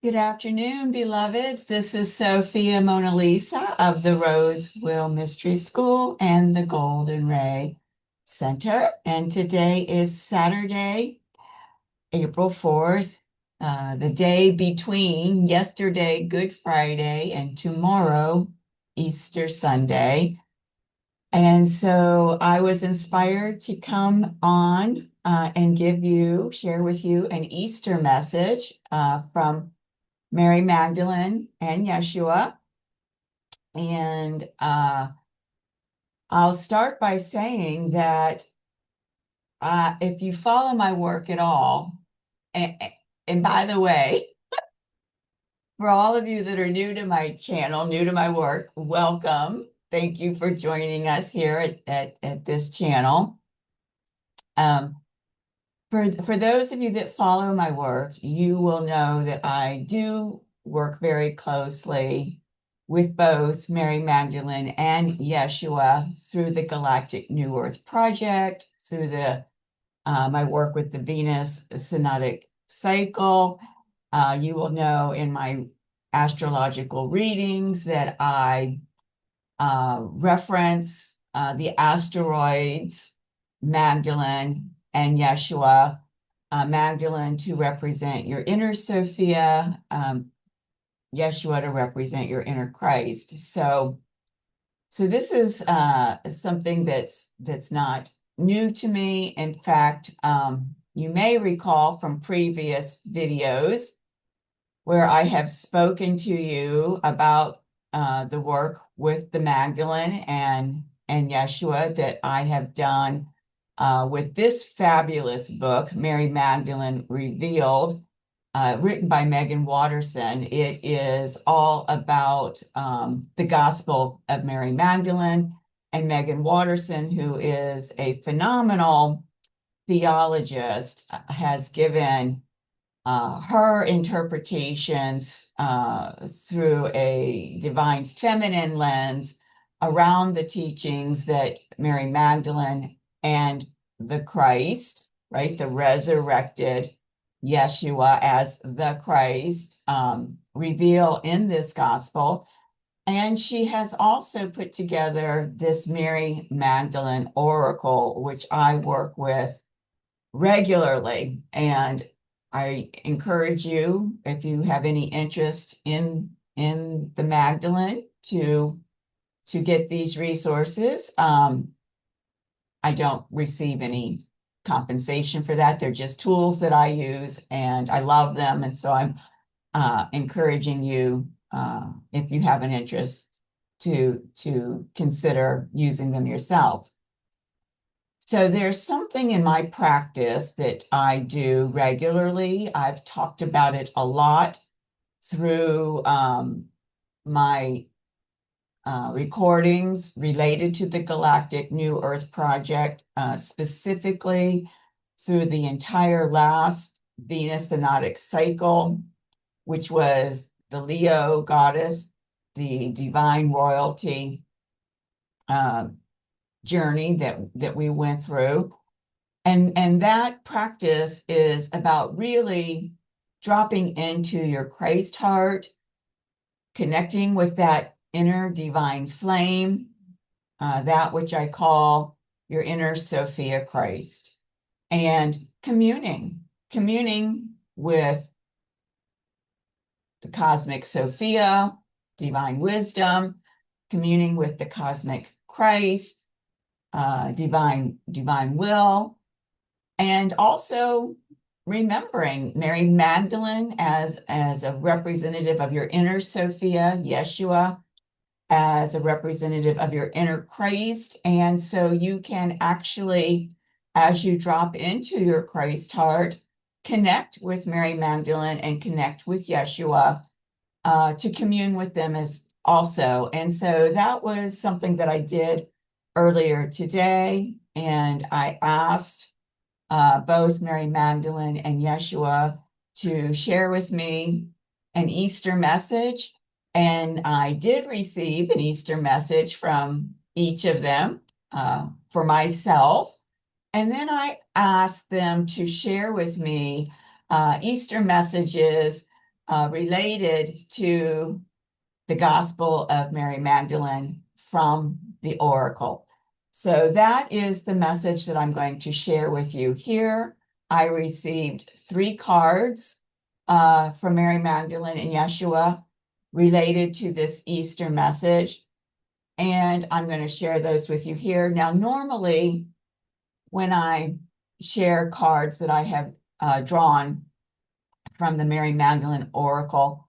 Good afternoon, beloveds. This is Sophia Mona Lisa of the Roseville Mystery School and the Golden Ray Center. And today is Saturday, April 4th, the day between yesterday, Good Friday, and tomorrow, Easter Sunday. And so I was inspired to come on and share with you an Easter message from Mary Magdalene and Yeshua. And I'll start by saying that if you follow my work at all, and, and by the way, for all of you that are new to my channel, new to my work, welcome. Thank you for joining us here at this channel. For those of you that follow my work, you will know that I do work very closely with both Mary Magdalene and Yeshua through the Galactic New Earth Project, through my work with the Venus Synodic Cycle. You will know in my astrological readings that I reference the asteroids, Magdalene and Yeshua. Magdalene to represent your inner Sophia, Yeshua to represent your inner Christ. So this is something that's not new to me. In fact, you may recall from previous videos where I have spoken to you about the work with the Magdalene and Yeshua that I have done with this fabulous book, Mary Magdalene Revealed, written by Meggan Watterson. It is all about the Gospel of Mary Magdalene, and Meggan Watterson, who is a phenomenal theologist, has given her interpretations through a divine feminine lens around the teachings that Mary Magdalene and the Christ, right, the resurrected Yeshua as the Christ, reveal in this gospel. And she has also put together this Mary Magdalene Oracle, which I work with regularly. And I encourage you, if you have any interest in the Magdalene, to get these resources. I don't receive any compensation for that. They're just tools that I use, and I love them. And so I'm encouraging you, if you have an interest, to consider using them yourself. So there's something in my practice that I do regularly. I've talked about it a lot through my recordings related to the Galactic New Earth Project, specifically through the entire last Venus Synodic Cycle, which was the Leo goddess, the divine royalty journey that we went through. And that practice is about really dropping into your Christ heart, connecting with that inner divine flame, that which I call your inner Sophia Christ, and communing with the cosmic Sophia, divine wisdom, communing with the cosmic Christ, divine will, and also remembering Mary Magdalene as a representative of your inner Sophia, Yeshua as a representative of your inner Christ. And so you can actually, as you drop into your Christ heart, connect with Mary Magdalene and connect with Yeshua, to commune with them as also. And so that was something that I did earlier today. And I asked both Mary Magdalene and Yeshua to share with me an Easter message. And I did receive an Easter message from each of them for myself. And then I asked them to share with me Easter messages related to the Gospel of Mary Magdalene from the Oracle. So that is the message that I'm going to share with you here. I received 3 cards from Mary Magdalene and Yeshua related to this Easter message, and I'm going to share those with you here. Now, normally, when I share cards that I have drawn from the Mary Magdalene Oracle,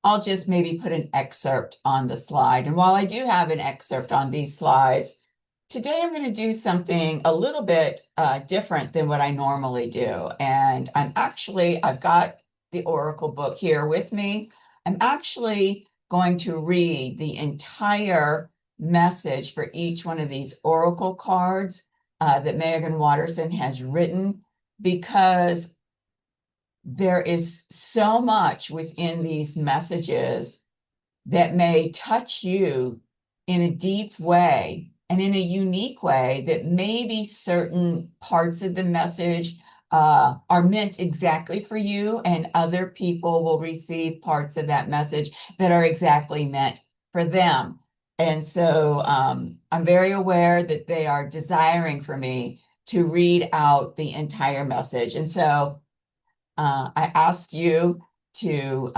I'll just maybe put an excerpt on the slide. And while I do have an excerpt on these slides, today I'm going to do something a little bit different than what I normally do. And I've got the Oracle book here with me. I'm actually going to read the entire message for each one of these Oracle cards that Meggan Watterson has written, because there is so much within these messages that may touch you in a deep way and in a unique way, that maybe certain parts of the message are meant exactly for you, and other people will receive parts of that message that are exactly meant for them. And so I'm very aware that they are desiring for me to read out the entire message. And so I asked you to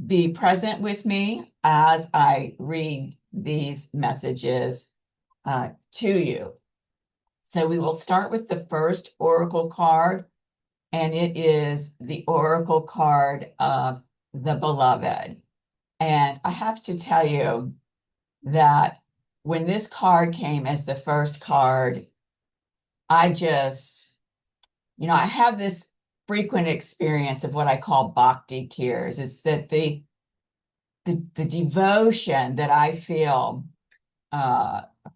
be present with me as I read these messages to you. So we will start with the first Oracle card, and it is the Oracle card of the Beloved. And I have to tell you that when this card came as the first card, I just, I have this frequent experience of what I call bhakti tears. It's that the devotion that I feel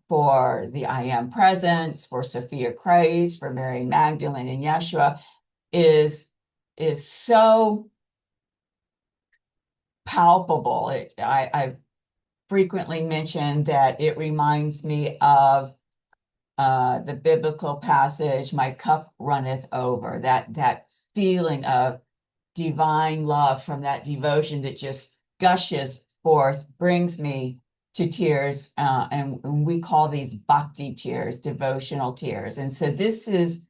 for the I Am Presence, for Sophia Christ, for Mary Magdalene and Yeshua is so palpable. I've frequently mentioned that it reminds me of the biblical passage, "My cup runneth over," that feeling of divine love from that devotion that just gushes forth, brings me to tears. And we call these bhakti tears, devotional tears. And so this is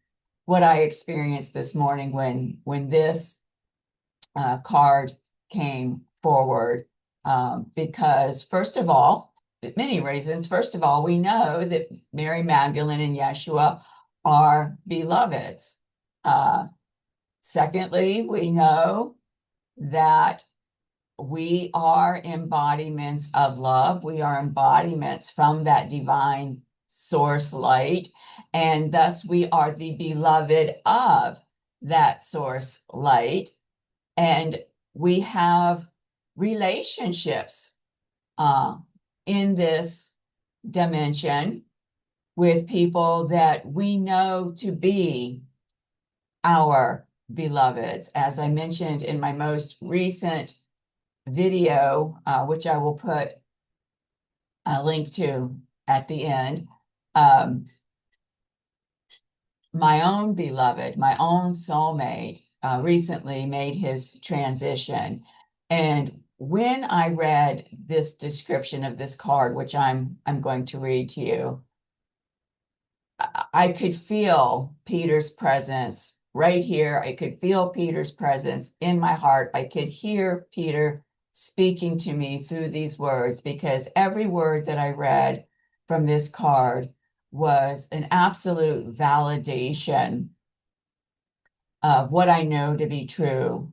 what I experienced this morning when this card came forward. Because first of all, many reasons. First of all, we know that Mary Magdalene and Yeshua are beloveds. Secondly, we know that we are embodiments of love. We are embodiments from that divine source light, and thus we are the beloved of that source light. And we have relationships in this dimension with people that we know to be our beloveds. As I mentioned in my most recent video, which I will put a link to at the end, my own beloved, my own soulmate, recently made his transition. And when I read this description of this card, which I'm going to read to you, I could feel Peter's presence right here. I could feel Peter's presence in my heart. I could hear Peter speaking to me through these words, because every word that I read from this card was an absolute validation of what I know to be true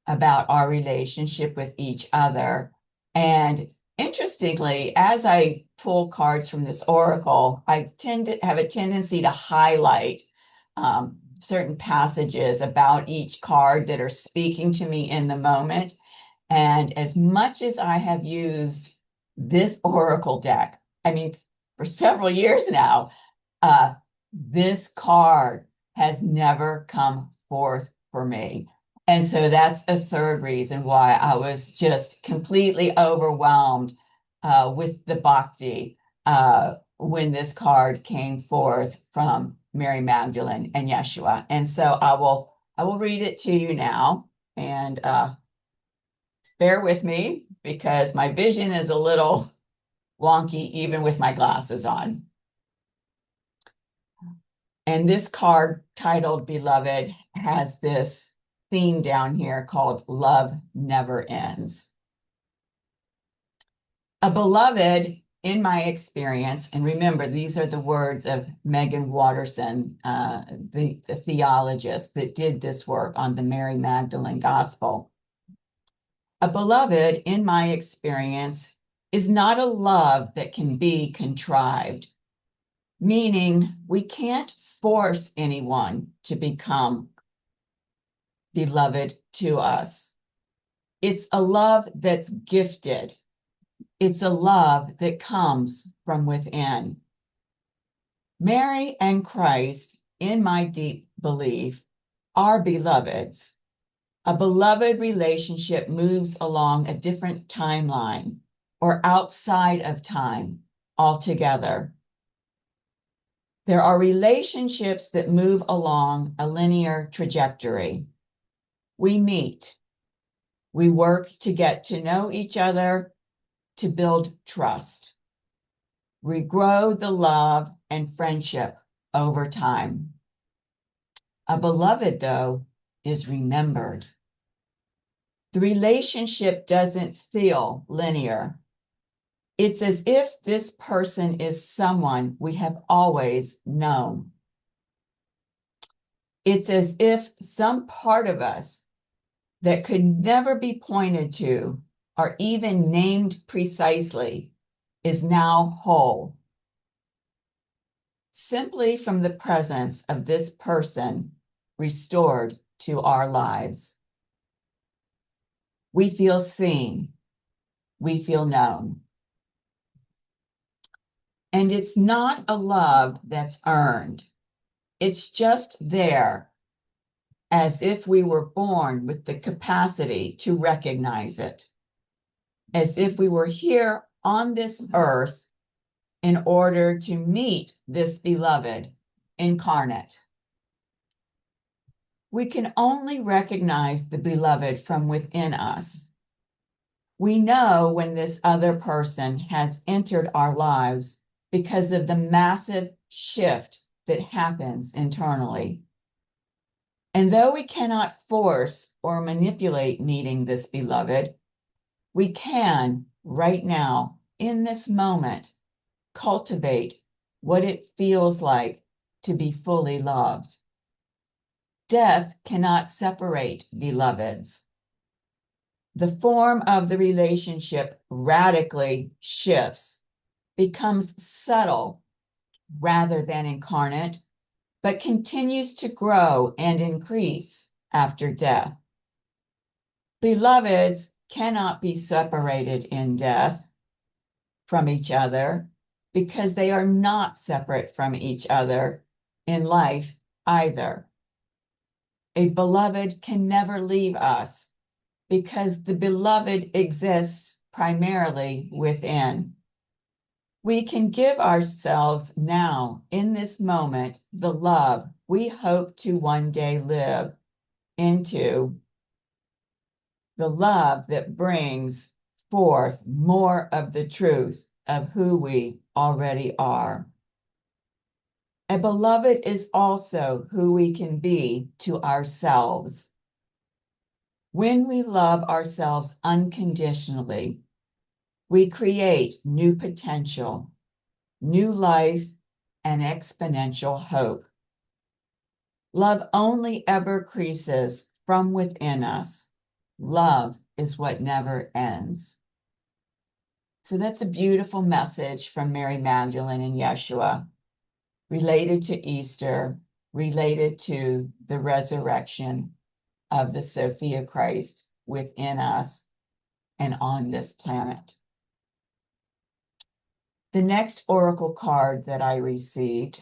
about our relationship with each other. And interestingly, as I pull cards from this oracle, I tend to have a tendency to highlight certain passages about each card that are speaking to me in the moment. And as much as I have used this oracle deck, I mean, for several years now, this card has never come forth for me. And so that's a third reason why I was just completely overwhelmed with the bhakti when this card came forth from Mary Magdalene and Yeshua. And so I will read it to you now. And bear with me because my vision is a little wonky even with my glasses on. And this card titled Beloved has this theme down here called Love Never Ends. A beloved, in my experience, and remember, these are the words of Meggan Watterson, the theologist that did this work on the Mary Magdalene Gospel. A beloved, in my experience, is not a love that can be contrived, meaning we can't force anyone to become beloved to us. It's a love that's gifted. It's a love that comes from within. Mary and Christ, in my deep belief, are beloveds. A beloved relationship moves along a different timeline or outside of time altogether. There are relationships that move along a linear trajectory. We meet. We work to get to know each other, to build trust. We grow the love and friendship over time. A beloved, though, is remembered. The relationship doesn't feel linear. It's as if this person is someone we have always known. It's as if some part of us that could never be pointed to or even named precisely is now whole. Simply from the presence of this person restored to our lives. We feel seen. We feel known. And it's not a love that's earned. It's just there, as if we were born with the capacity to recognize it, as if we were here on this earth in order to meet this beloved incarnate. We can only recognize the beloved from within us. We know when this other person has entered our lives because of the massive shift that happens internally. And though we cannot force or manipulate meeting this beloved, we can, right now, in this moment, cultivate what it feels like to be fully loved. Death cannot separate beloveds. The form of the relationship radically shifts, becomes subtle rather than incarnate, but continues to grow and increase after death. Beloveds cannot be separated in death from each other because they are not separate from each other in life either. A beloved can never leave us because the beloved exists primarily within. We can give ourselves now, in this moment, the love we hope to one day live into, the love that brings forth more of the truth of who we already are. A beloved is also who we can be to ourselves. When we love ourselves unconditionally, we create new potential, new life, and exponential hope. Love only ever increases from within us. Love is what never ends. So that's a beautiful message from Mary Magdalene and Yeshua, related to Easter, related to the resurrection of the Sophia Christ within us and on this planet. The next oracle card that I received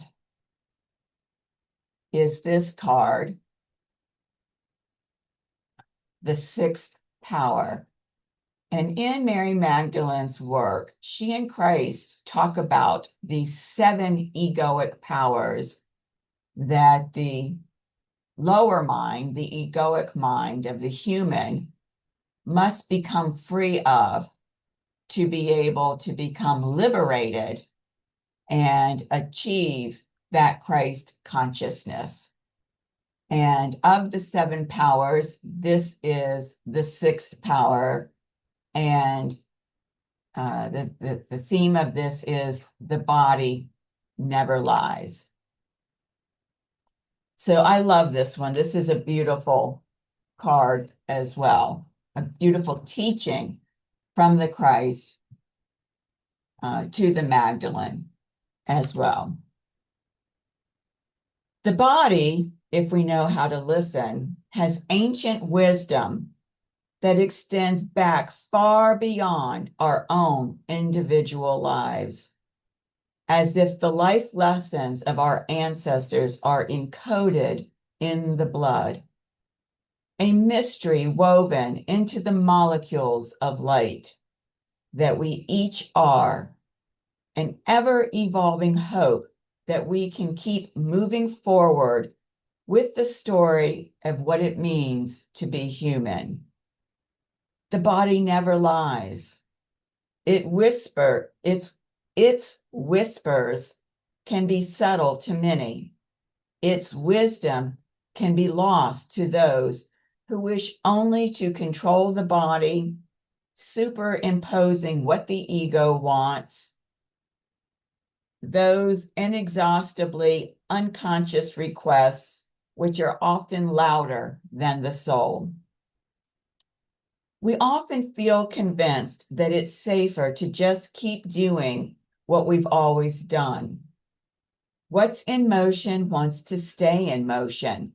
is this card, the sixth power. And in Mary Magdalene's work, she and Christ talk about these 7 egoic powers that the lower mind, the egoic mind of the human, must become free of to be able to become liberated and achieve that Christ consciousness. And of the 7 powers, this is the 6th power. And the theme of this is the body never lies. So I love this one. This is a beautiful card as well, a beautiful teaching from the Christ to the Magdalene as well. The body, if we know how to listen, has ancient wisdom that extends back far beyond our own individual lives, as if the life lessons of our ancestors are encoded in the blood, a mystery woven into the molecules of light that we each are, an ever-evolving hope that we can keep moving forward with the story of what it means to be human. The body never lies. Its whispers can be subtle to many. Its wisdom can be lost to those who wish only to control the body, superimposing what the ego wants, those inexhaustibly unconscious requests, which are often louder than the soul. We often feel convinced that it's safer to just keep doing what we've always done. What's in motion wants to stay in motion,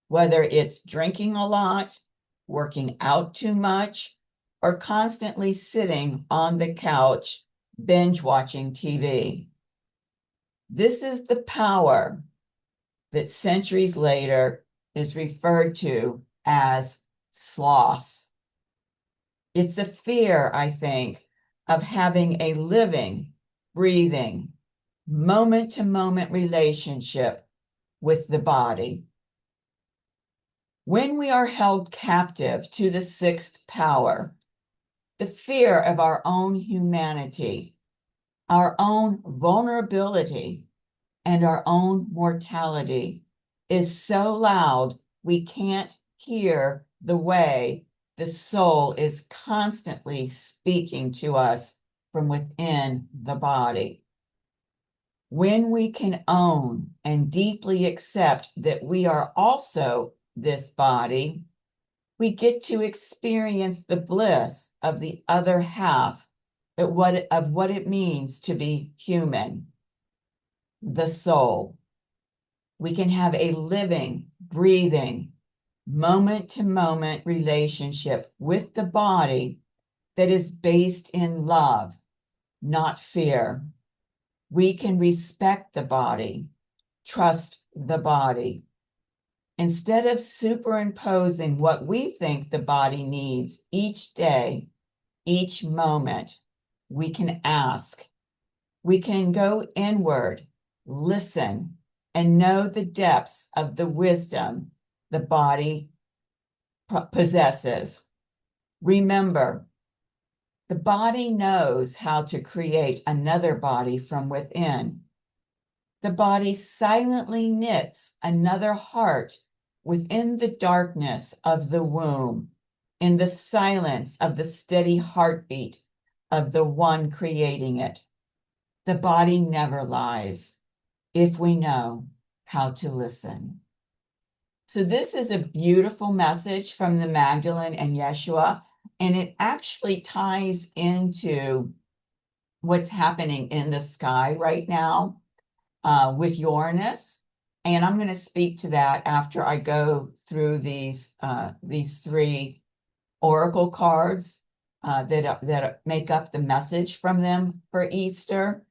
whether it's drinking a lot, working out too much, or constantly sitting on the couch, binge watching TV. This is the power that centuries later is referred to as sloth. It's a fear, I think, of having a living, breathing, moment-to-moment relationship with the body. When we are held captive to the 6th power, the fear of our own humanity, our own vulnerability, and our own mortality is so loud we can't hear the way the soul is constantly speaking to us from within the body. When we can own and deeply accept that we are also this body, we get to experience the bliss of the other half of what it means to be human, the soul. We can have a living, breathing, moment-to-moment relationship with the body that is based in love, not fear. We can respect the body, trust the body. Instead of superimposing what we think the body needs each day, each moment, we can ask. We can go inward, listen, and know the depths of the wisdom the body possesses. Remember, the body knows how to create another body from within. The body silently knits another heart within the darkness of the womb, in the silence of the steady heartbeat of the one creating it. The body never lies if we know how to listen. So this is a beautiful message from the Magdalene and Yeshua, and it actually ties into what's happening in the sky right now with Uranus. And I'm going to speak to that after I go through these 3 oracle cards that make up the message from them for Easter.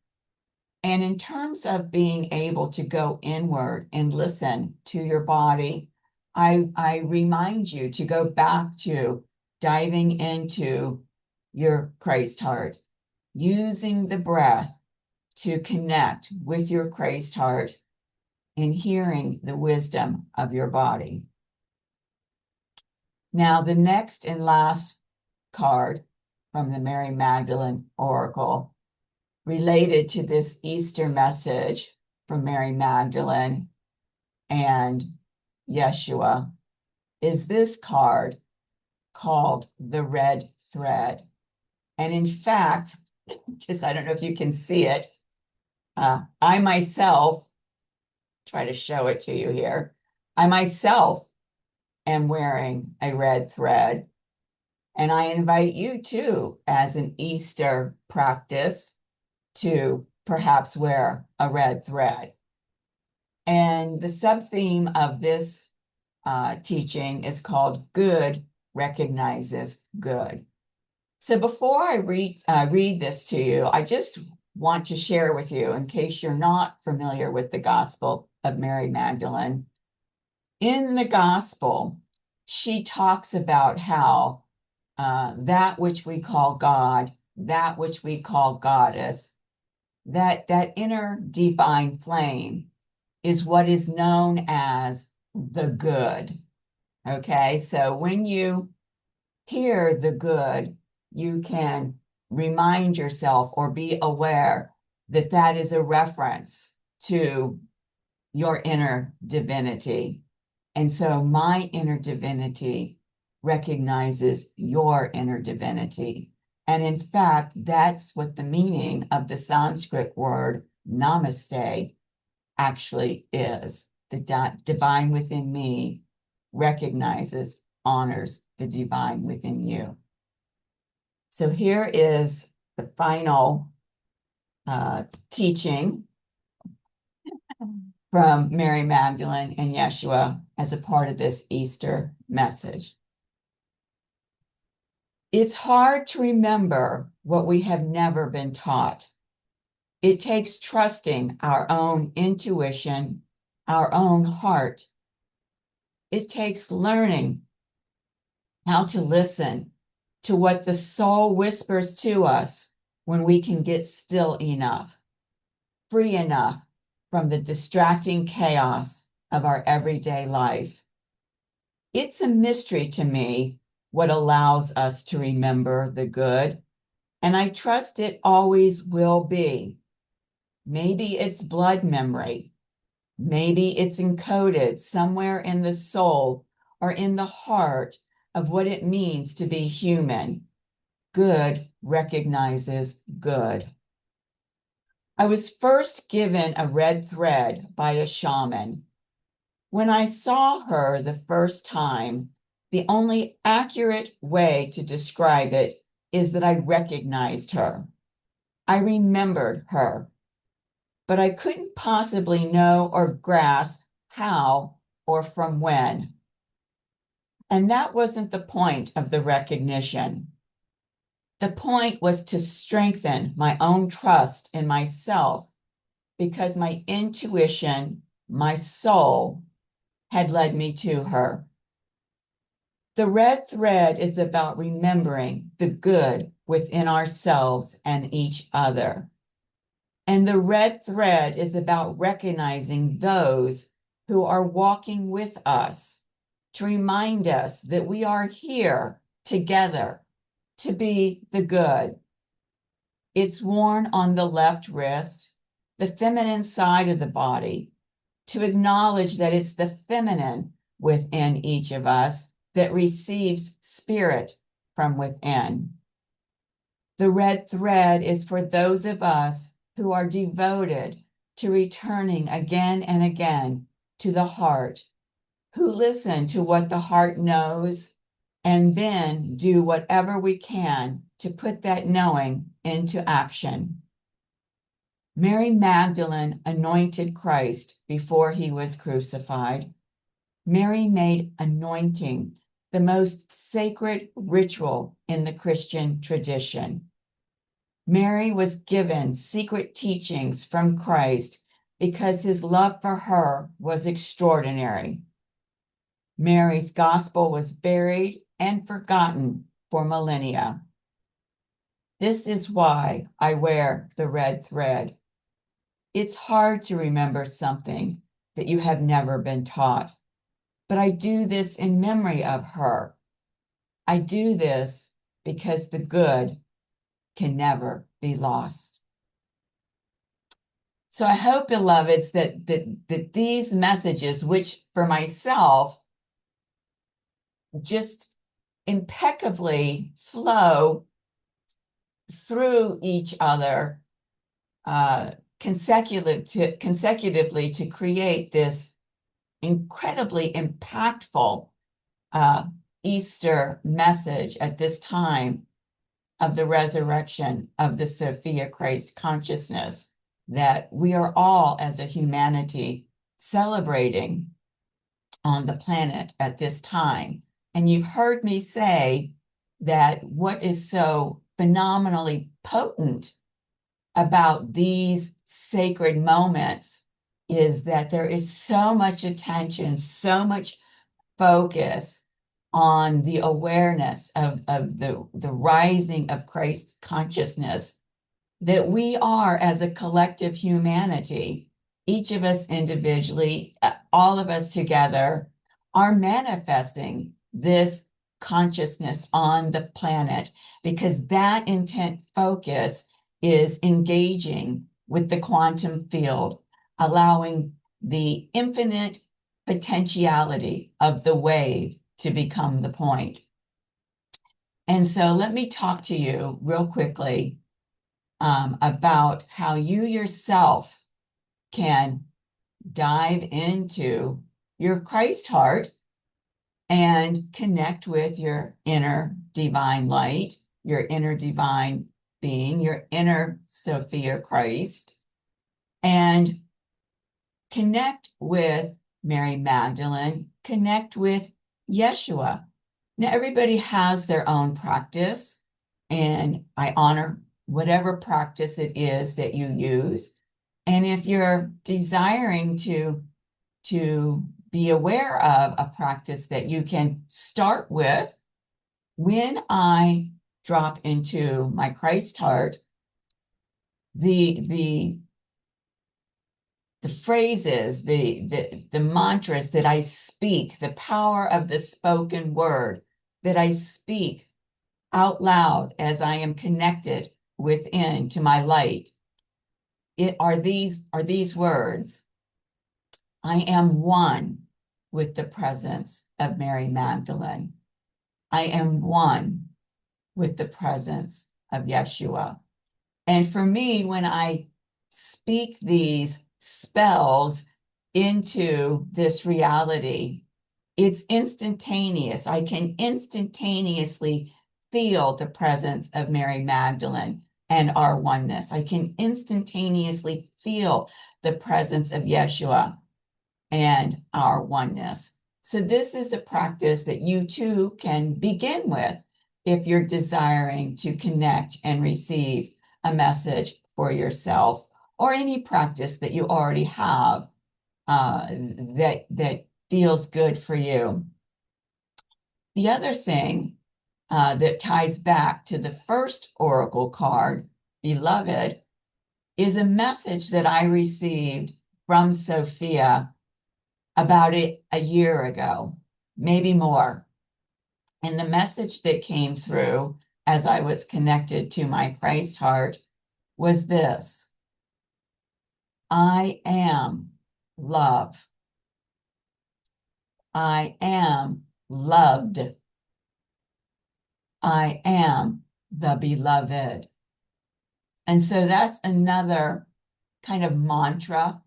And in terms of being able to go inward and listen to your body, I remind you to go back to diving into your Christ heart, using the breath to connect with your Christ heart in hearing the wisdom of your body. Now, the next and last card from the Mary Magdalene Oracle related to this Easter message from Mary Magdalene and Yeshua is this card called the red thread. And in fact, I don't know if you can see it. I myself, try to show it to you here. I myself am wearing a red thread. And I invite you too, as an Easter practice, to perhaps wear a red thread. And the sub-theme of this teaching is called Good Recognizes Good. So before I read this to you, I just want to share with you, in case you're not familiar with the Gospel of Mary Magdalene. In the Gospel, she talks about how that which we call God, that which we call Goddess, that inner divine flame is what is known as the good. Okay, so when you hear the good, you can remind yourself or be aware that that is a reference to your inner divinity. And so my inner divinity recognizes your inner divinity. And in fact, that's what the meaning of the Sanskrit word namaste actually is. The divine within me recognizes, honors the divine within you. So here is the final teaching from Mary Magdalene and Yeshua as a part of this Easter message. It's hard to remember what we have never been taught. It takes trusting our own intuition, our own heart. It takes learning how to listen to what the soul whispers to us when we can get still enough, free enough from the distracting chaos of our everyday life. It's a mystery to me what allows us to remember the good, and I trust it always will be. Maybe it's blood memory. Maybe it's encoded somewhere in the soul or in the heart of what it means to be human. Good recognizes good. I was first given a red thread by a shaman. When I saw her the first time, the only accurate way to describe it is that I recognized her. I remembered her, but I couldn't possibly know or grasp how or from when. And that wasn't the point of the recognition. The point was to strengthen my own trust in myself, because my intuition, my soul, had led me to her. The red thread is about remembering the good within ourselves and each other. And the red thread is about recognizing those who are walking with us to remind us that we are here together to be the good. It's worn on the left wrist, the feminine side of the body, to acknowledge that it's the feminine within each of us that receives spirit from within. The red thread is for those of us who are devoted to returning again and again to the heart, who listen to what the heart knows and then do whatever we can to put that knowing into action. Mary Magdalene anointed Christ before he was crucified. Mary made anointing the most sacred ritual in the Christian tradition. Mary was given secret teachings from Christ because his love for her was extraordinary. Mary's gospel was buried and forgotten for millennia. This is why I wear the red thread. It's hard to remember something that you have never been taught. But I do this in memory of her. I do this because the good can never be lost. So I hope, beloveds, that these messages, which for myself just impeccably flow through each other consecutively to create this incredibly impactful Easter message at this time of the resurrection of the Sophia Christ consciousness that we are all, as a humanity, celebrating on the planet at this time. And you've heard me say that what is so phenomenally potent about these sacred moments is that there is so much attention, so much focus on the awareness of the rising of Christ consciousness, that we are, as a collective humanity, each of us individually, all of us together, are manifesting this consciousness on the planet, because that intent focus is engaging with the quantum field, allowing the infinite potentiality of the wave to become the point. And so let me talk to you real quickly about how you yourself can dive into your Christ heart and connect with your inner divine light, your inner divine being, your inner Sophia Christ, and connect with Mary Magdalene, connect with Yeshua. Now, everybody has their own practice, and I honor whatever practice it is that you use. And if you're desiring to be aware of a practice that you can start with, when I drop into my Christ heart, the phrases, the mantras that I speak, the power of the spoken word that I speak out loud as I am connected within to my light, are these words: I am one with the presence of Mary Magdalene. I am one with the presence of Yeshua. And for me, when I speak these spells into this reality, it's instantaneous. I can instantaneously feel the presence of Mary Magdalene and our oneness. I can instantaneously feel the presence of Yeshua and our oneness. So this is a practice that you too can begin with if you're desiring to connect and receive a message for yourself, or any practice that you already have that feels good for you. The other thing that ties back to the first oracle card, Beloved, is a message that I received from Sophia about a year ago, maybe more. And the message that came through as I was connected to my Christ heart was this: I am love. I am loved. I am the beloved. And so that's another kind of mantra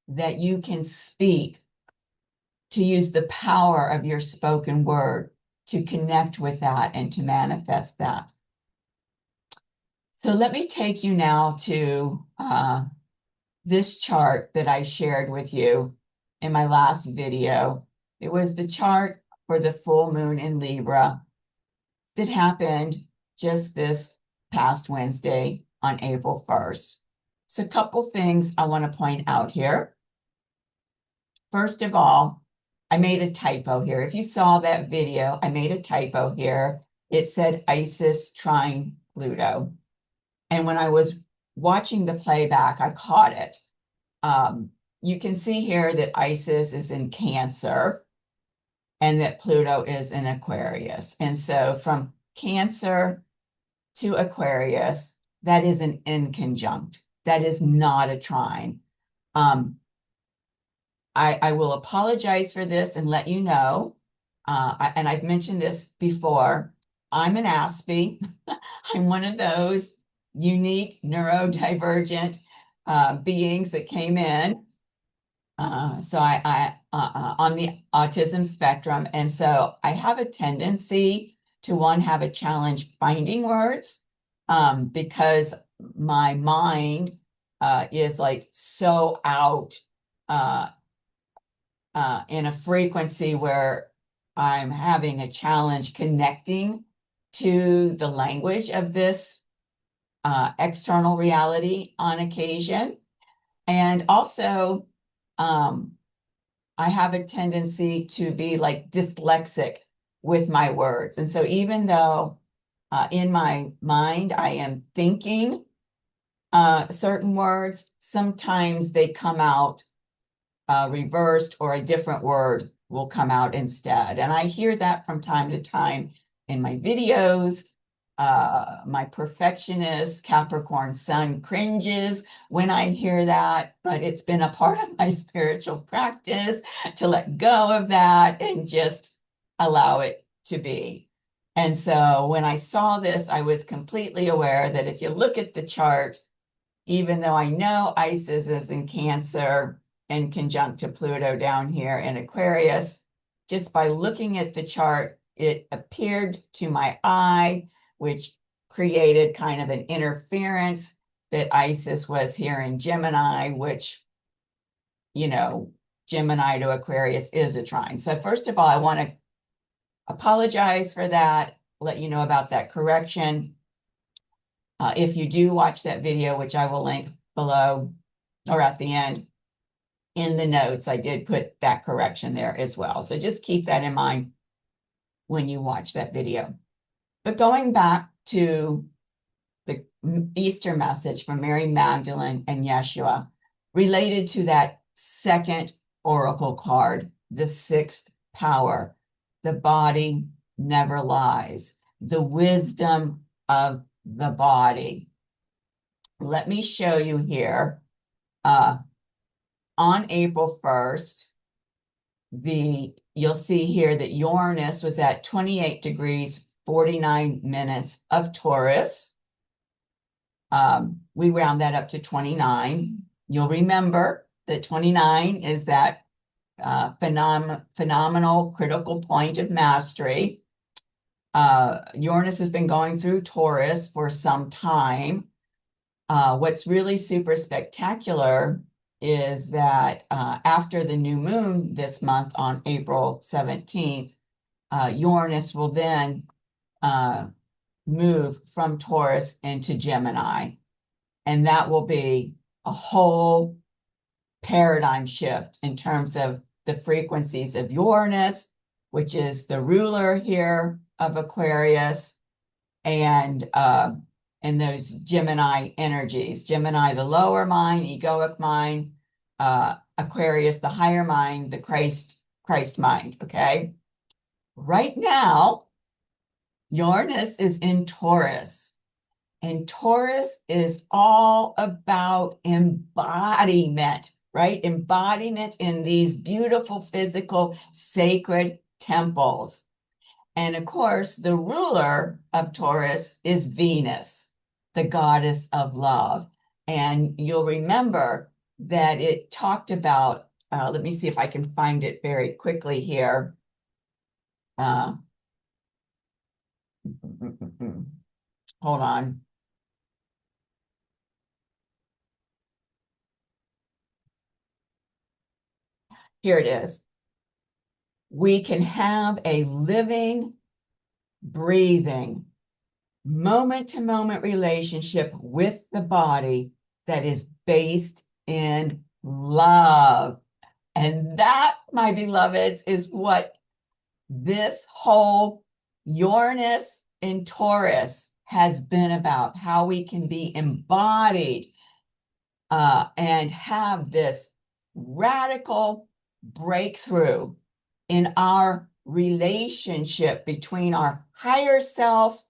that you can speak to use the power of your spoken word to connect with that and to manifest that. So let me take you now to this chart that I shared with you in my last video. It was the chart for the full moon in Libra that happened just this past Wednesday on April 1st. So a couple things I want to point out here. First of all, I made a typo here. If you saw that video, I made a typo here. It said Isis trine Pluto. And when I was watching the playback, I caught it. you can see here that Isis is in Cancer and that Pluto is in Aquarius. And so from Cancer to Aquarius, that is an inconjunct. That is not a trine. I will apologize for this and let you know, and I've mentioned this before, I'm an Aspie. I'm one of those unique neurodivergent beings that came in. So I on the autism spectrum, and so I have a tendency to have a challenge finding words, because my mind is like so out in a frequency where I'm having a challenge connecting to the language of this external reality on occasion. And also, I have a tendency to be like dyslexic with my words. And so even though in my mind I am thinking certain words, sometimes they come out reversed, or a different word will come out instead. And I hear that from time to time in my videos. My perfectionist Capricorn sun cringes when I hear that, but it's been a part of my spiritual practice to let go of that and just allow it to be. And so when I saw this, I was completely aware that if you look at the chart, even though I know Isis is in Cancer and conjunct to Pluto down here in Aquarius, just by looking at the chart, it appeared to my eye, which created kind of an interference that Isis was here in Gemini, which, you know, Gemini to Aquarius is a trine. So first of all, I want to apologize for that, let you know about that correction. If you do watch that video, which I will link below or at the end in the notes, I did put that correction there as well. So just keep that in mind when you watch that video. But going back to the Easter message from Mary Magdalene and Yeshua, related to that second oracle card, the sixth power, the body never lies, the wisdom of the body. Let me show you here. On April 1st, you'll see here that Uranus was at 28 degrees, 49 minutes of Taurus. We round that up to 29. You'll remember that 29 is that phenomenal critical point of mastery. Uranus has been going through Taurus for some time. What's really super spectacular is that after the new moon this month on April 17th, Uranus will then move from Taurus into Gemini. And that will be a whole paradigm shift in terms of the frequencies of Uranus, which is the ruler here of Aquarius, and those Gemini energies. Gemini, the lower mind, egoic mind, Aquarius, the higher mind, the Christ mind, okay? Right now, Uranus is in Taurus, and Taurus is all about embodiment, right? Embodiment in these beautiful physical sacred temples. And of course, the ruler of Taurus is Venus, the goddess of love. And you'll remember that it talked about, let me see if I can find it very quickly here. Hold on. Here it is. We can have a living, breathing, moment-to-moment relationship with the body that is based in love. And that, my beloveds, is what this whole Uranus in Taurus has been about, how we can be embodied and have this radical breakthrough in our relationship between our higher self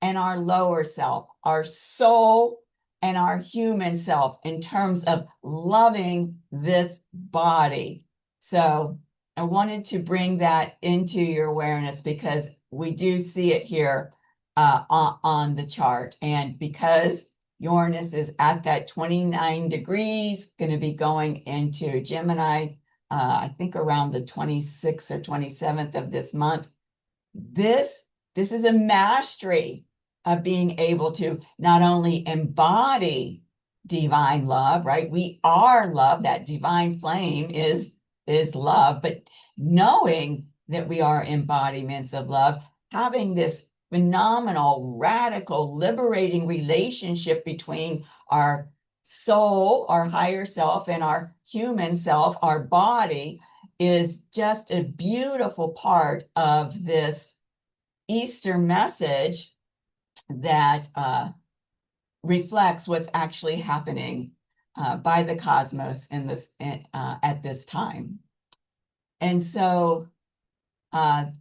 and our lower self, our soul and our human self, in terms of loving this body. So I wanted to bring that into your awareness because we do see it here on the chart. And because Uranus is at that 29 degrees, going to be going into Gemini, I think around the 26th or 27th of this month. This is a mastery of being able to not only embody divine love, right? We are love. That divine flame is love, but knowing that we are embodiments of love, having this phenomenal, radical, liberating relationship between our soul, our higher self, and our human self, our body, is just a beautiful part of this Easter message that reflects what's actually happening by the cosmos in this at this time. And so I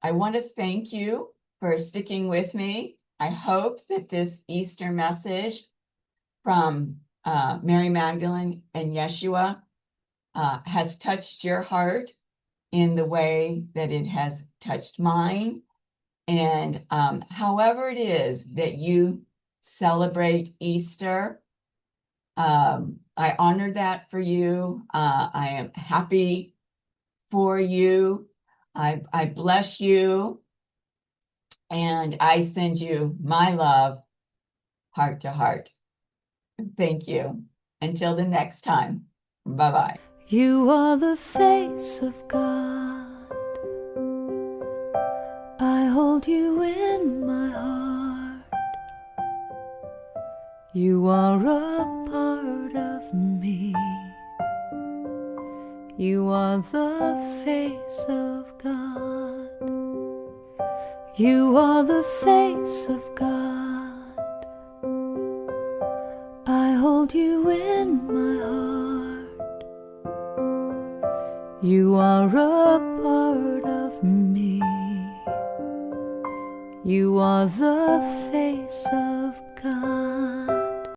want to thank you for sticking with me. I hope that this Easter message from Mary Magdalene and Yeshua has touched your heart in the way that it has touched mine. And however it is that you celebrate Easter, I honor that for you. I am happy for you. I bless you. And I send you my love, heart to heart. Thank you. Until the next time. Bye-bye. You are the face of God. I hold you in my heart. You are a part of me. You are the face of God. You are the face of God. I hold you in my heart. You are a part of me. You are the face of